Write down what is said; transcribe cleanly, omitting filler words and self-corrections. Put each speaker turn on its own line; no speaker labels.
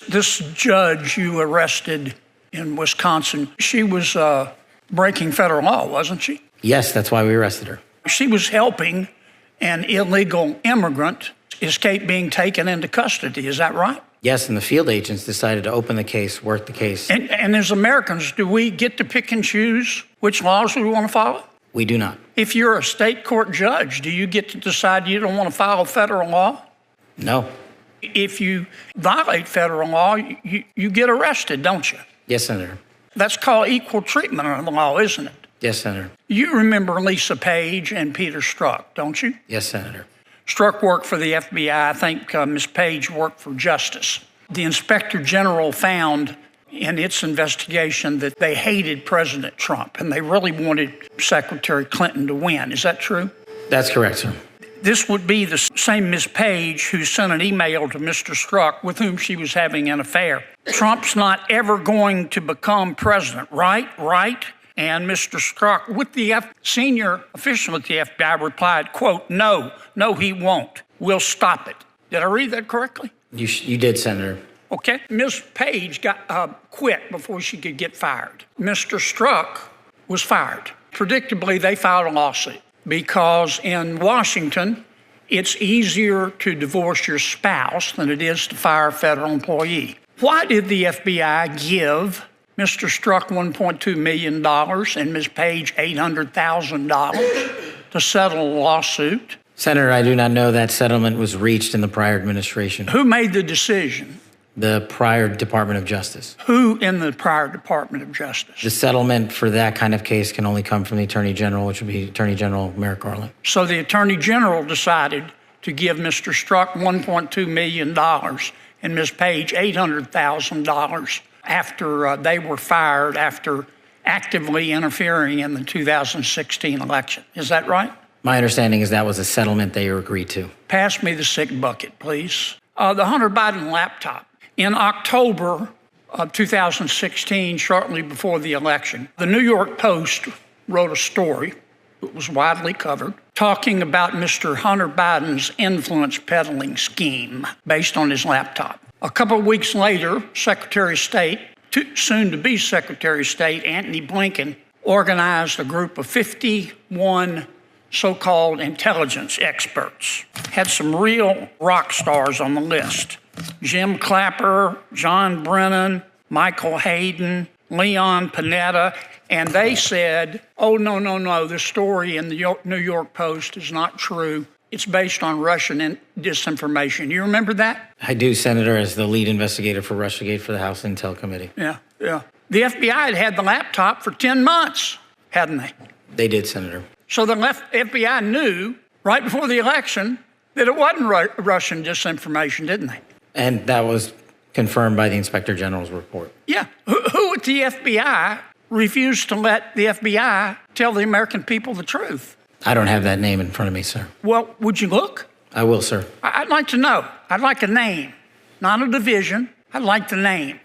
This judge you arrested in Wisconsin, she was breaking federal law, wasn't she?
Yes, that's why we arrested her.
She was helping an illegal immigrant escape being taken into custody. Is that right?
Yes, and the field agents decided to open the case, work the case.
And as Americans, do we get to pick and choose which laws we want to follow?
We do not.
If you're a state court judge, do you get to decide you don't want to follow federal law?
No.
If you violate federal law, you get arrested, don't you?
Yes, Senator.
That's called equal treatment under the law, isn't it?
Yes, Senator.
You remember Lisa Page and Peter Strzok, don't you?
Yes, Senator.
Strzok worked for the FBI. I think Ms. Page worked for Justice. The Inspector General found in its investigation that they hated President Trump and they really wanted Secretary Clinton to win. Is that true?
That's correct, sir.
This would be the same Ms. Page who sent an email to Mr. Strzok with whom she was having an affair. Trump's not ever going to become president, right? Right? And Mr. Strzok, with the senior official at the FBI, replied, quote, no, he won't. We'll stop it. Did I read that correctly?
You did, Senator.
Okay. Ms. Page got quit before she could get fired. Mr. Strzok was fired. Predictably, they filed a lawsuit because in Washington, it's easier to divorce your spouse than it is to fire a federal employee. Why did the FBI give Mr. Strzok $1.2 million and Ms. Page $800,000 to settle a lawsuit?
Senator, I do not know that settlement was reached in the prior administration.
Who made the decision?
The prior Department of Justice.
Who in the prior Department of Justice?
The settlement for that kind of case can only come from the Attorney General, which would be Attorney General Merrick Garland.
So the Attorney General decided to give Mr. Strzok $1.2 million and Ms. Page $800,000 after they were fired after actively interfering in the 2016 election. Is that right?
My understanding is that was a settlement they agreed to.
Pass me the sick bucket, please. The Hunter Biden laptop. In October of 2016, shortly before the election, the New York Post wrote a story that was widely covered talking about Mr. Hunter Biden's influence peddling scheme based on his laptop. A couple of weeks later, Secretary of State, soon-to-be Secretary of State, Antony Blinken, organized a group of 51 so-called intelligence experts. Had some real rock stars on the list. Jim Clapper, John Brennan, Michael Hayden, Leon Panetta, and they said, oh, no, the story in the New York Post is not true. It's based on Russian disinformation. You remember that?
I do, Senator, as the lead investigator for Russiagate for the House Intel Committee.
Yeah. The FBI had the laptop for 10 months, hadn't they?
They did, Senator.
So the FBI knew right before the election that it wasn't Russian disinformation, didn't they?
And that was confirmed by the Inspector General's report.
Yeah. Who at the FBI refused to let the FBI tell the American people the truth?
I don't have that name in front of me, sir.
Well, would you look?
I will, sir.
I'd like to know. I'd like a name, not a division. I'd like the name.